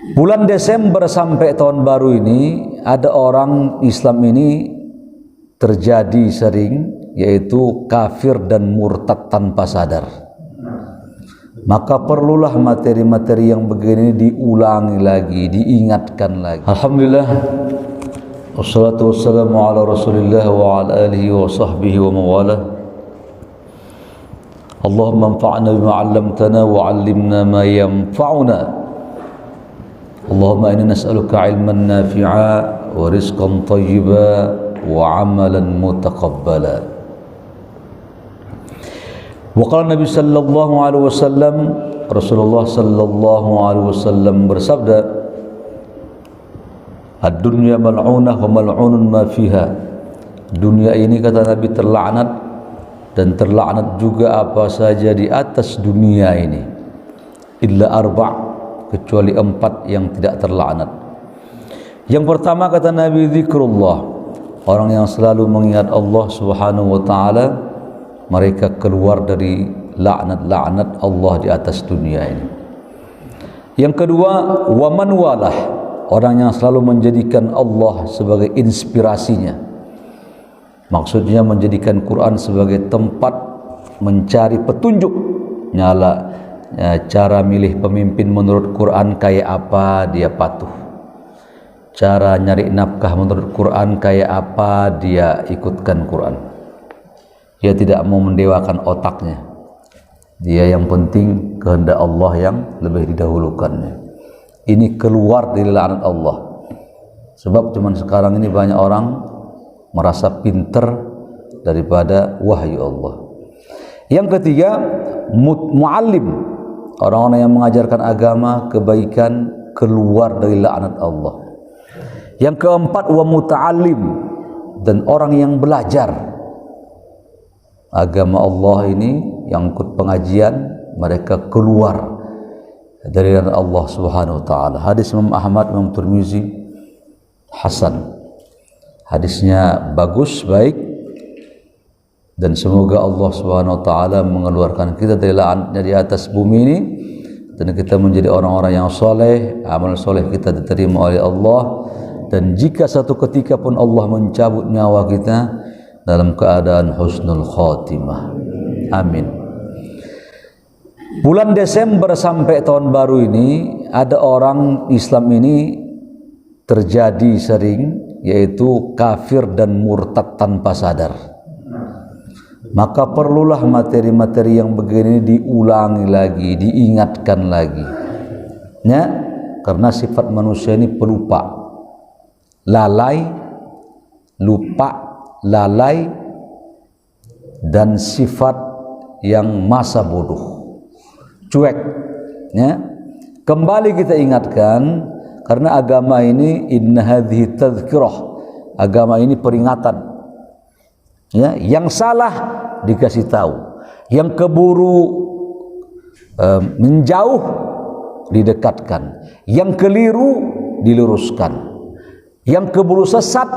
Bulan Desember sampai tahun baru ini ada orang Islam ini terjadi sering, yaitu kafir dan murtad tanpa sadar. Maka perlulah materi-materi yang begini diulangi lagi, diingatkan lagi. Alhamdulillah, wassalatu wassalamu ala rasulillah wa ala alihi wa sahbihi wa mawalah. Allahumma anfa'na bima 'allamtana wa 'allimna ma yanfa'una. Allahumma inna nas'aluka 'ilman nafi'a wa rizqan thayyiba wa 'amalan mutaqabbala. Wa qala Nabi sallallahu alaihi wasallam, Rasulullah sallallahu alaihi wasallam bersabda, "Ad-dunya mal'unah wa mal'unun ma fiha." Dunia ini, kata Nabi, terlaknat dan terlaknat juga apa saja di atas dunia ini. Illa arba', kecuali 4 yang tidak terlaknat. Yang pertama, kata Nabi, zikrullah. Orang yang selalu mengingat Allah Subhanahu wa taala, mereka keluar dari laknat-laknat Allah di atas dunia ini. Yang kedua, waman walah. Orang yang selalu menjadikan Allah sebagai inspirasinya. Maksudnya menjadikan Quran sebagai tempat mencari petunjuk. Cara milih pemimpin menurut Quran kayak apa dia patuh. Cara nyari nafkah menurut Quran kayak apa dia ikutkan Quran. Dia tidak mau mendewakan otaknya. Dia yang penting kehendak Allah yang lebih didahulukannya. Ini keluar dari laknat Allah. Sebab cuman sekarang ini banyak orang merasa pinter daripada wahyu Allah. Yang ketiga, mu'allim. Orang-orang yang mengajarkan agama, kebaikan, keluar dari laknat Allah. Yang keempat, wa muta'allim. Dan orang yang belajar agama Allah ini, yang ikut pengajian, mereka keluar dari laknat Allah Subhanahu wa taala. Hadis Imam Ahmad, Imam Tirmizi, hasan. Hadisnya bagus, baik, dan semoga Allah Subhanahu wa taala mengeluarkan kita dari laknatnya di atas bumi ini, dan kita menjadi orang-orang yang soleh, amal soleh kita diterima oleh Allah. Dan jika satu ketika pun Allah mencabut nyawa kita, dalam keadaan husnul khatimah. Amin. Bulan Desember sampai tahun baru ini ada orang Islam ini terjadi sering, yaitu kafir dan murtad tanpa sadar. Maka perlulah materi-materi yang begini diulangi lagi, diingatkan lagi. Ya, karena sifat manusia ini pelupa, lalai, lupa, lalai, dan sifat yang masa bodoh, cuek. Ya, kembali kita ingatkan, karena agama ini inna hadhihi tadhkirah, agama ini peringatan. Ya, yang salah dikasih tahu, yang keburu menjauh didekatkan, yang keliru diluruskan, yang keburu sesat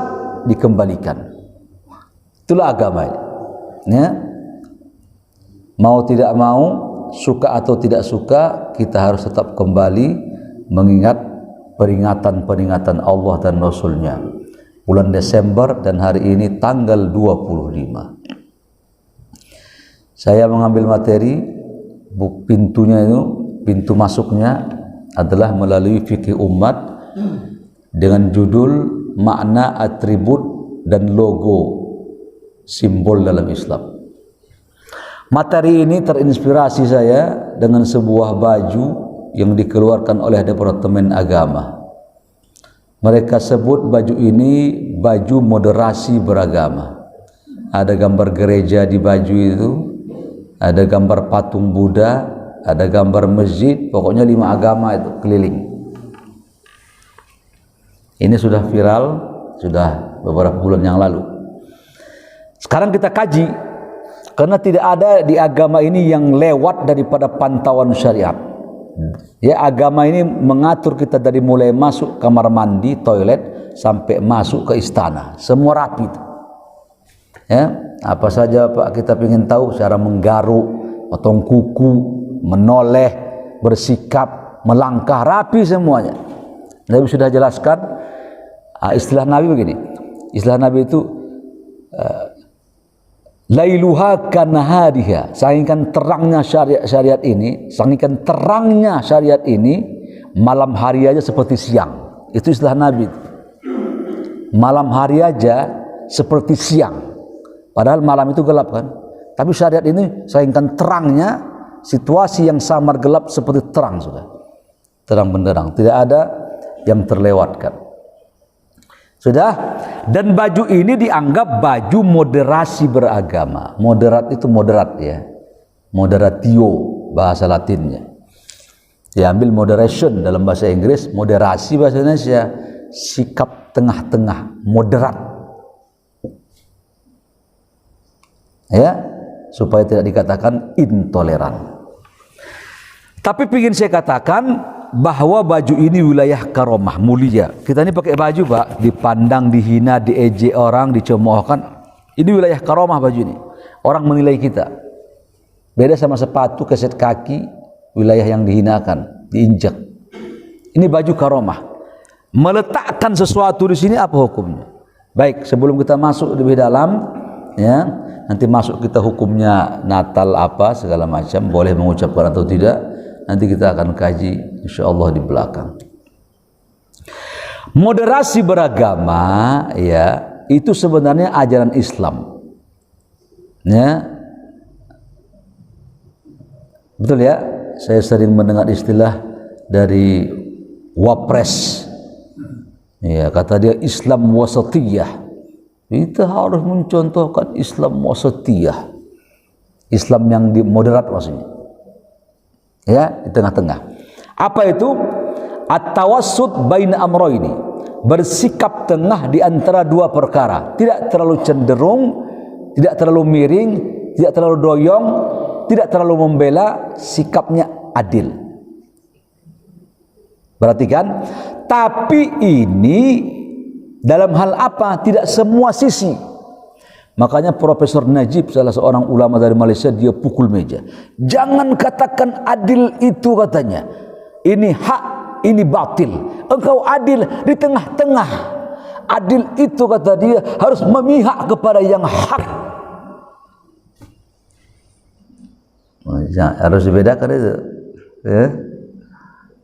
dikembalikan. Itulah agama ini. Ya. Mau tidak mau, suka atau tidak suka, kita harus tetap kembali mengingat peringatan-peringatan Allah dan Rasulnya. Bulan Desember dan hari ini tanggal 25. Saya mengambil materi, pintunya itu, pintu masuknya adalah melalui fikih umat dengan judul makna atribut dan logo simbol dalam Islam. Materi ini terinspirasi saya dengan sebuah baju yang dikeluarkan oleh Departemen Agama. Mereka sebut baju ini baju moderasi beragama. Ada gambar gereja di baju itu, ada gambar patung Buddha, ada gambar masjid, pokoknya 5 agama itu keliling. Ini sudah viral, sudah beberapa bulan yang lalu. Sekarang kita kaji, karena tidak ada di agama ini yang lewat daripada pantauan syariat. Ya, agama ini mengatur kita dari mulai masuk kamar mandi, toilet, sampai masuk ke istana, semua rapi. Ya, apa saja Pak kita ingin tahu, cara menggaruk, potong kuku, menoleh, bersikap, melangkah, rapi semuanya. Nabi sudah jelaskan istilah Nabi begini. Istilah Nabi itu lailuha kanahariha, saingkan terangnya syariat ini, saingkan terangnya syariat ini, malam hari aja seperti siang. Itu istilah Nabi. Malam hari aja seperti siang. Padahal malam itu gelap kan. Tapi syariat ini saingkan terangnya, situasi yang samar gelap seperti terang sudah. Terang benderang, tidak ada yang terlewatkan. Sudah. Dan baju ini dianggap baju moderasi beragama. Moderat itu moderat ya. Moderatio bahasa Latinnya. Diambil moderation dalam bahasa Inggris, moderasi bahasa Indonesia, sikap tengah-tengah, moderat. Ya, supaya tidak dikatakan intoleran. Tapi ingin saya katakan bahwa baju ini wilayah karomah, mulia. Kita ini pakai baju Pak, dipandang, dihina, diejek orang, dicemoohkan. Ini wilayah karomah baju ini. Orang menilai kita. Beda sama sepatu, keset kaki, wilayah yang dihinakan, diinjak. Ini baju karomah. Meletakkan sesuatu di sini apa hukumnya? Baik, sebelum kita masuk lebih dalam, ya, nanti masuk kita hukumnya Natal apa segala macam, boleh mengucapkan atau tidak. Nanti kita akan kaji insyaallah di belakang. Moderasi beragama ya, itu sebenarnya ajaran Islam. Ya. Betul ya? Saya sering mendengar istilah dari Wapres. Ya, kata dia Islam wasatiyah. Kita harus mencontohkan Islam wasatiyah. Islam yang moderat maksudnya. Ya, di tengah-tengah. Apa itu? At-tawassut baina amrayni. Bersikap tengah di antara dua perkara. Tidak terlalu cenderung, tidak terlalu miring, tidak terlalu doyong, tidak terlalu membela, sikapnya adil. Perhatikan, tapi ini dalam hal apa? Tidak semua sisi. Makanya Profesor Najib, salah seorang ulama dari Malaysia, dia pukul meja. Jangan katakan adil itu katanya. Ini hak, ini batil. Engkau adil di tengah-tengah. Adil itu kata dia harus memihak kepada yang hak. Harus dibedakan itu. Ya.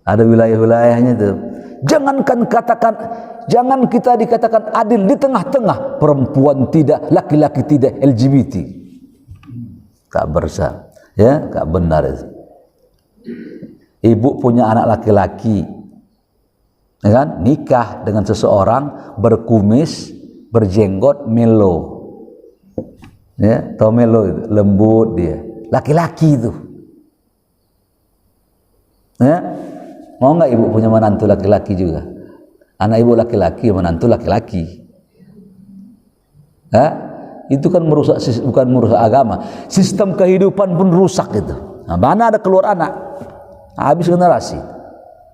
Ada wilayah-wilayahnya itu. Jangan kita dikatakan adil di tengah-tengah. Perempuan tidak, laki-laki tidak, LGBT. Tak bersah, ya, tak benar itu. Ibu punya anak laki-laki, ya kan? Nikah dengan seseorang berkumis, berjenggot, melo. Ya, tau melo itu, lembut dia. Laki-laki itu. Ya. Mau nggak ibu punya menantu laki-laki juga? Anak ibu laki-laki, menantu laki-laki. Itu kan merusak, bukan merusak agama. Sistem kehidupan pun rusak gitu. Nah, mana ada keluar anak? Habis generasi.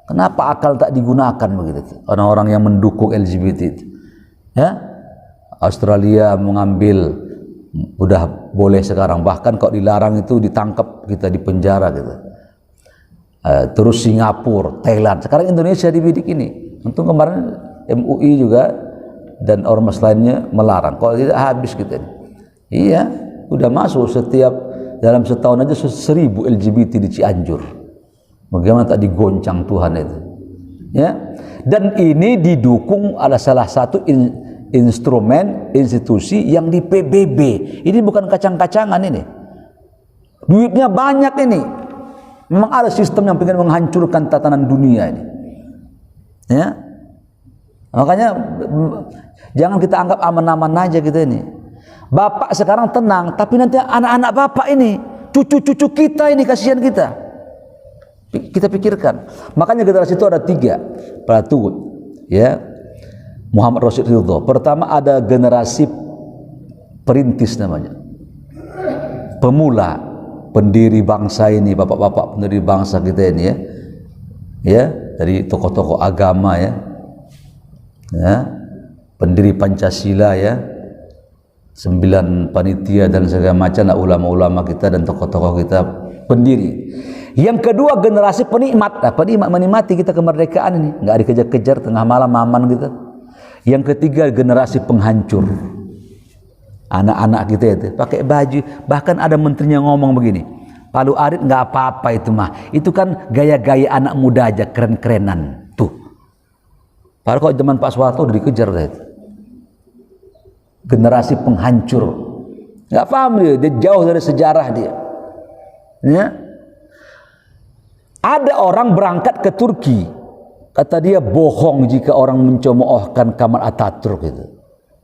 Kenapa akal tak digunakan begitu? Orang-orang yang mendukung LGBT itu. Ya? Australia mengambil, udah boleh sekarang. Bahkan kalau dilarang itu ditangkap, kita dipenjara gitu. Terus Singapura, Thailand, sekarang Indonesia dibidik ini. Untung kemarin MUI juga dan ormas lainnya melarang. Kalau tidak habis kita. Iya, udah masuk setiap dalam setahun aja 1000 LGBT di Cianjur. Bagaimana tak digoncang Tuhan itu. Ya. Dan ini didukung ada salah satu instrumen institusi yang di PBB. Ini bukan kacang-kacangan ini. Duitnya banyak ini. Memang ada sistem yang ingin menghancurkan tatanan dunia ini. Ya. Makanya jangan kita anggap aman-aman aja kita ini. Bapak sekarang tenang, tapi nanti anak-anak bapak ini, cucu-cucu kita ini, kasihan kita. Kita pikirkan. Makanya generasi itu ada 3. Perhatikan, ya. Muhammad Rashid Ridho. Pertama ada generasi perintis namanya. Pemula, pendiri bangsa ini, bapak-bapak pendiri bangsa kita ini ya. Ya, dari tokoh-tokoh agama ya. Ya. Pendiri Pancasila ya. 9 panitia dan segala macam ulama-ulama kita dan tokoh-tokoh kita pendiri. Yang kedua generasi penikmat. Nah, penikmat menikmati kita kemerdekaan ini, nggak dikejar-kejar tengah malam aman gitu. Yang ketiga generasi penghancur. Anak-anak kita itu pakai baju, bahkan ada menterinya ngomong begini, Palu Arit nggak apa-apa itu mah, itu kan gaya-gaya anak muda aja, keren-kerenan tuh. Padahal kalau zaman Pak Soeharto udah dikejar itu. Generasi penghancur, nggak paham dia jauh dari sejarah dia. Ya. Ada orang berangkat ke Turki, kata dia bohong jika orang mencemoohkan Kemal Atatürk gitu.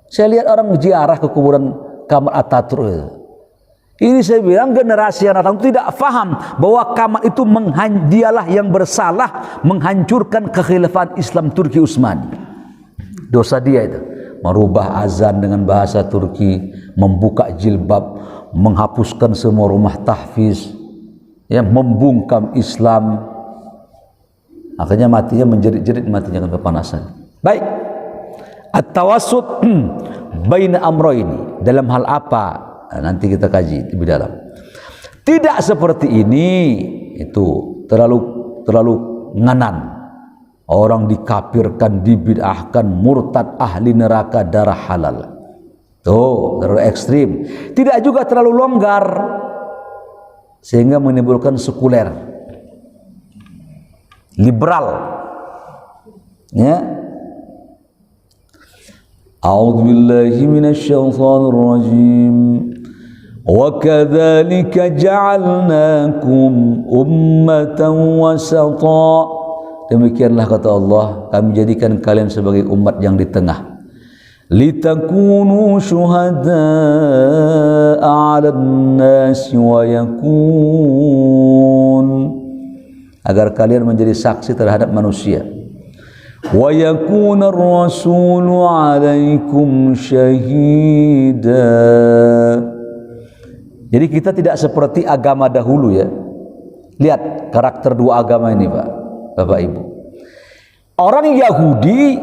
Saya lihat orang ziarah ke kuburan Kemal Atatürk gitu. Ini saya bilang generasi yang datang tidak faham bahwa Kemal itu dialah yang bersalah menghancurkan kekhilafan Islam Turki Utsmani. Dosa dia itu, merubah azan dengan bahasa Turki, membuka jilbab, menghapuskan semua rumah tahfiz, ya, membungkam Islam. Akhirnya matinya menjerit-jerit, matinya kan kepanasan. Baik, at-tawassut baina amroini, dalam hal apa? Nah, nanti kita kaji lebih dalam. Tidak seperti ini, itu terlalu nganan. Orang dikafirkan, dibid'ahkan, murtad, ahli neraka, darah halal. Tuh, terlalu ekstrim. Tidak juga terlalu longgar sehingga menimbulkan sekuler, liberal. Ya. A'udzu billahi minasyaitonir rajim. Wa kadzalika ja'alnakum ummatan wasata. Demikianlah kata Allah, kami jadikan kalian sebagai umat yang di tengah. Litakunu syuhada'a 'alan nasi wa yakun, agar kalian menjadi saksi terhadap manusia. Wa yakuna ar-rasulu 'alaikum syahida. Jadi kita tidak seperti agama dahulu ya. Lihat karakter dua agama ini Pak, Bapak Ibu. Orang Yahudi,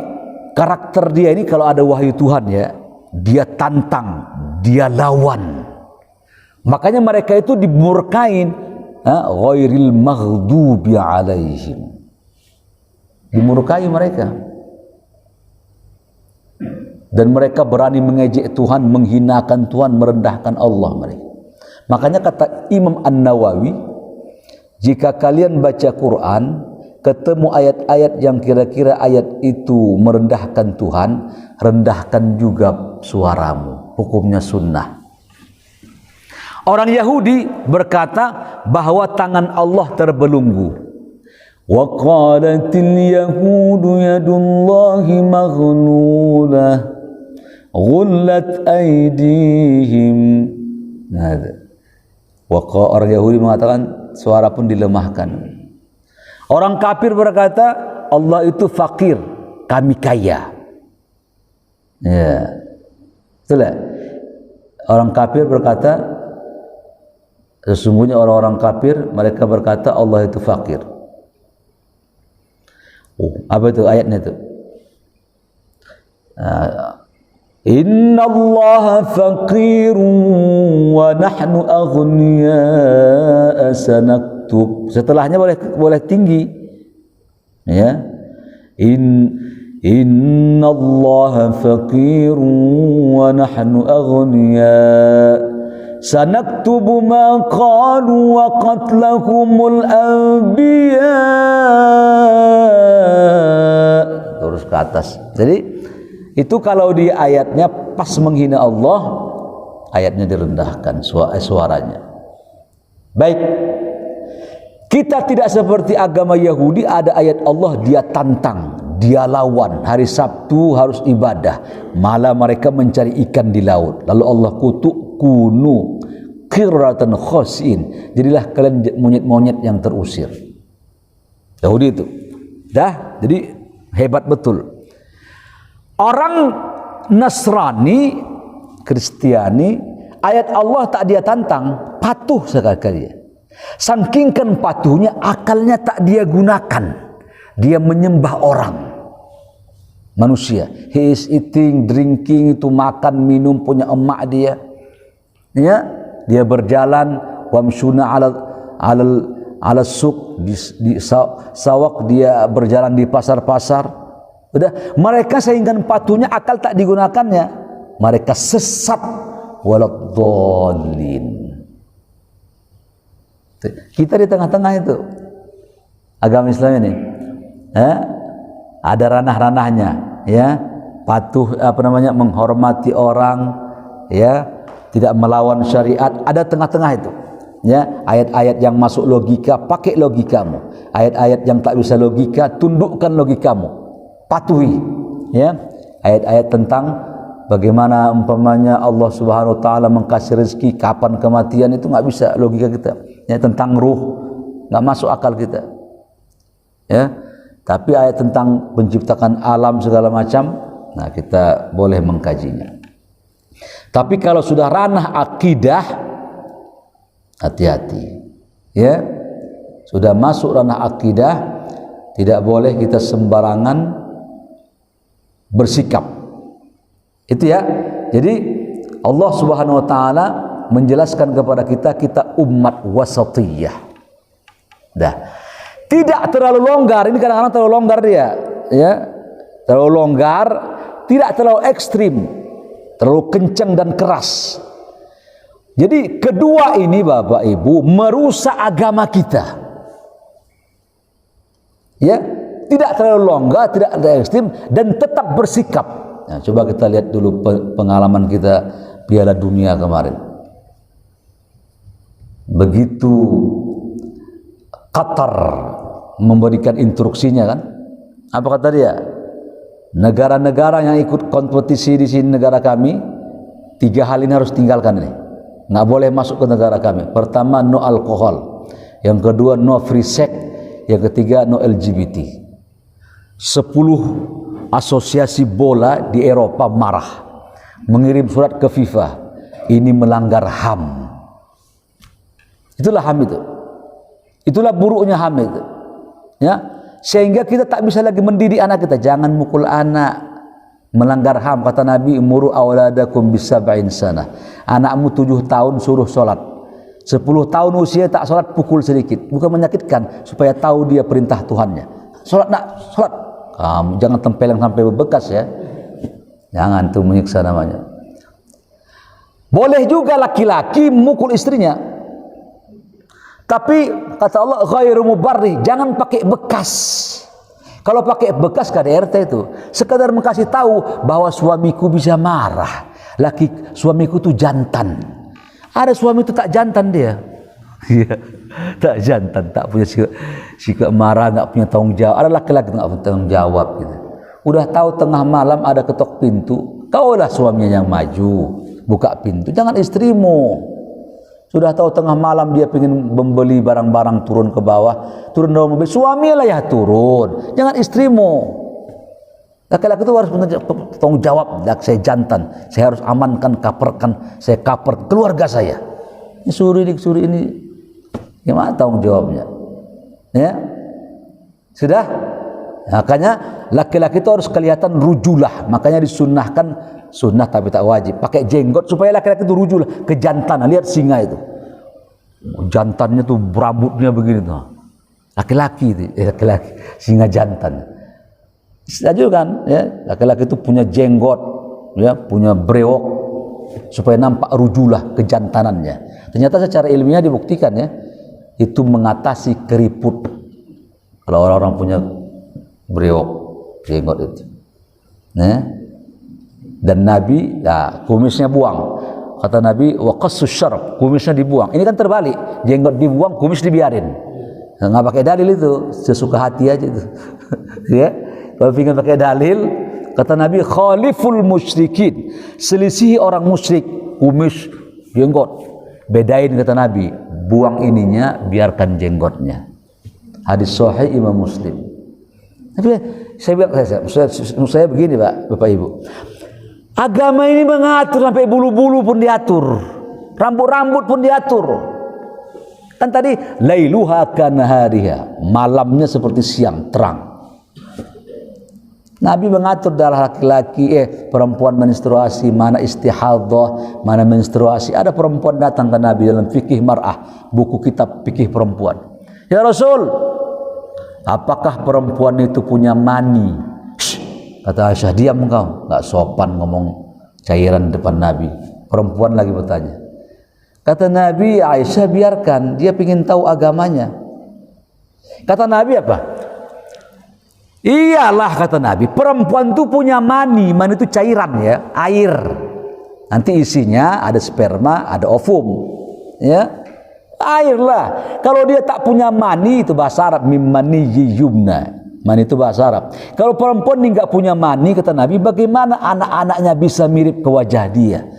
karakter dia ini kalau ada wahyu Tuhan ya, dia tantang, dia lawan. Makanya mereka itu dimurkain, ghairil maghdubi alaihim. Dimurkai mereka. Dan mereka berani mengejek Tuhan, menghinakan Tuhan, merendahkan Allah mereka. Makanya kata Imam An-Nawawi, jika kalian baca Quran, ketemu ayat-ayat yang kira-kira ayat itu merendahkan Tuhan, rendahkan juga suaramu. Hukumnya sunnah. Orang Yahudi berkata bahwa tangan Allah terbelunggu. Wa qalatil yahudu yadullahi maghlulah ghullat aydihim. Nah, orang Yahudi mengatakan suara pun dilemahkan. Orang kafir berkata Allah itu fakir, kami kaya. Ya, itulah. Orang kafir berkata, sesungguhnya orang-orang kafir mereka berkata Allah itu fakir. Apa itu ayatnya itu? Inna Allah faqirun wa nahnu aghniya sanaktub. Setelahnya boleh tinggi. Ya. Inna Allah faqirun wa nahnu aghniya sanaktubu ma qalu wa qatlahumul anbiya. Terus ke atas. Jadi itu kalau di ayatnya pas menghina Allah, ayatnya direndahkan suaranya. Baik, kita tidak seperti agama Yahudi, ada ayat Allah dia tantang, dia lawan. Hari Sabtu harus ibadah, malah mereka mencari ikan di laut. Lalu Allah kutuk, kunu qiratan khosin, jadilah kalian monyet-monyet yang terusir. Yahudi itu dah, jadi hebat betul. Orang Nasrani, Kristiani, ayat Allah tak dia tantang, patuh sekali dia. Sangkingkan patuhnya, akalnya tak dia gunakan. Dia menyembah orang, manusia. He is eating, drinking, itu makan, minum, punya emak dia. Ya, dia berjalan, wamshuna alal ala suq, di sawak, dia berjalan di pasar-pasar. Udah, mereka sehingga patuhnya akal tak digunakannya, mereka sesat waladhdallin. Kita di tengah-tengah itu agama Islam ini, ada ranah-ranahnya, ya, patuh menghormati orang, ya, tidak melawan syariat, ada tengah-tengah itu, ya. Ayat-ayat yang masuk logika, pakai logikamu. Ayat-ayat yang tak bisa logika, tundukkan logikamu, patuhi, ya. Ayat-ayat tentang bagaimana umpamanya Allah Subhanahu wa taala mengkasih rezeki, kapan kematian, itu nggak bisa logika kita. Ya, tentang ruh nggak masuk akal kita. Ya, tapi ayat tentang penciptakan alam segala macam, nah kita boleh mengkajinya. Tapi kalau sudah ranah akidah, hati-hati. Ya, sudah masuk ranah akidah, tidak boleh kita sembarangan bersikap. Itu ya. Jadi Allah Subhanahu wa taala menjelaskan kepada kita umat wasatiyah. Dah. Tidak terlalu longgar, ini kadang-kadang terlalu longgar dia, ya. Terlalu longgar, tidak terlalu ekstrim, terlalu kencang dan keras. Jadi kedua ini Bapak Ibu merusak agama kita. Ya, tidak terlalu longgar, tidak terlalu ekstrim, dan tetap bersikap. Nah, coba kita lihat dulu pengalaman kita Piala Dunia kemarin. Begitu Qatar memberikan instruksinya, kan, apa kata dia? Negara-negara yang ikut kompetisi di sini negara kami, 3 hal ini harus tinggalkan ini, nggak boleh masuk ke negara kami. Pertama, no alkohol. Yang kedua, no free sex. Yang ketiga, no LGBT. 10 asosiasi bola di Eropa marah, mengirim surat ke FIFA, ini melanggar HAM. Itulah HAM itu. Itulah buruknya HAM itu. Ya, sehingga kita tak bisa lagi mendidik anak kita. Jangan mukul anak, melanggar HAM. Kata Nabi, umuru awladakum bisab'in sanah. Anakmu 7 tahun suruh sholat, 10 tahun usia tak sholat, pukul sedikit. Bukan menyakitkan, supaya tahu dia perintah Tuhannya. Sholat nak, sholat. Kamu jangan tempeleng sampai bebekas, ya. Jangan, tuh menyiksa namanya. Boleh juga laki-laki mukul istrinya, tapi kata Allah ghairu mubarrih, jangan pakai bekas. Kalau pakai bekas KDRT itu sekadar mengasih tahu bahwa suamiku bisa marah. Suamiku tuh jantan. Ada suami itu tak jantan dia. Iya, tak jantan, tak punya sikap marah, nggak punya tanggung jawab. Ada laki-laki nggak punya tanggung jawab gitu. Udah tahu tengah malam ada ketok pintu, kaulah suaminya yang maju buka pintu, jangan istrimu. Sudah tahu tengah malam dia ingin membeli barang-barang, turun ke bawah, turun dari mobil, suamilah ya turun, jangan istrimu. Laki-laki itu harus bertanggung jawab. Saya jantan, saya harus amankan, saya cover keluarga saya. Ini suruh ini, gimana tanggung jawabnya? Ya, sudah. Makanya laki-laki itu harus kelihatan rujulah. Makanya disunnahkan, sunnah tapi tak wajib, pakai jenggot supaya laki-laki itu rujulah, kejantanan. Lihat singa itu, jantannya tuh rambutnya begini tuh. Laki-laki itu, laki-laki singa jantan. Setuju kan? Ya, laki-laki itu punya jenggot, ya, punya brewok, supaya nampak rujulah kejantanannya. Ternyata secara ilmiah dibuktikan, ya, itu mengatasi keriput. Kalau orang-orang punya brewok, jenggot itu, ya. Dan Nabi, ya, kumisnya buang. Kata Nabi, wa qassus syarab, kumisnya dibuang. Ini kan terbalik, jenggot dibuang, kumis dibiarin. Nggak pakai dalil itu, sesuka hati aja itu. Ya, kalau ingin pakai dalil, kata Nabi, khaliful musyrikin, selisihi orang musyrik, kumis, jenggot. Bedain, kata Nabi, buang ininya, biarkan jenggotnya. Hadis sahih Imam Muslim. Tapi saya bilang, saya begini Pak, Bapak Ibu, agama ini mengatur sampai bulu-bulu pun diatur, rambut-rambut pun diatur. Kan tadi lailuha kanahariha, malamnya seperti siang, terang. Nabi mengatur darah laki-laki, perempuan menstruasi, mana istihadhah, mana menstruasi. Ada perempuan datang ke Nabi dalam fikih mar'ah, buku kitab fikih perempuan. Ya Rasul, apakah perempuan itu punya mani? Shh, kata Aisyah, diam engkau, nggak sopan ngomong cairan depan Nabi. Perempuan lagi bertanya. Kata Nabi, Aisyah biarkan, dia ingin tahu agamanya. Kata Nabi apa? Iyalah, kata Nabi, perempuan itu punya mani. Mani itu cairan ya, air. Nanti isinya ada sperma, ada ovum, ya, air lah. Kalau dia tak punya mani, itu bahasa Arab, mimani yumna. Mani itu bahasa Arab. Kalau perempuan ini nggak punya mani, kata Nabi, bagaimana anak-anaknya bisa mirip ke wajah dia?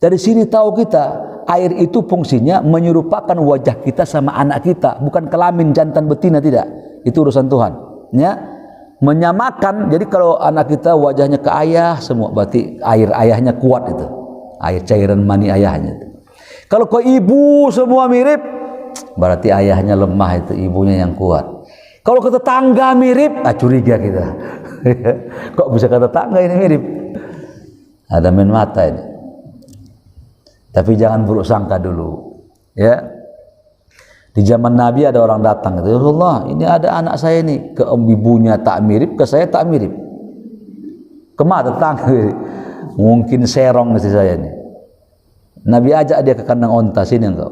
Dari sini tahu kita, air itu fungsinya menyerupakan wajah kita sama anak kita, bukan kelamin jantan betina, tidak. Itu urusan Tuhan, ya. Menyamakan. Jadi kalau anak kita wajahnya ke ayah semua, berarti air ayahnya kuat itu, air cairan mani ayahnya itu. Kalau ke ibu semua mirip, berarti ayahnya lemah, itu ibunya yang kuat. Kalau ke tetangga mirip, curiga kita. Kok bisa ke tetangga ini mirip? Ada main mata ini. Tapi jangan buruk sangka dulu, ya. Di zaman Nabi ada orang datang, kata Rasulullah, ini ada anak saya ini, ke ibunya tak mirip, ke saya tak mirip. Kemana tetangga? Mungkin serong istri saya ini. Nabi ajak dia ke kandang onta, sini engkau.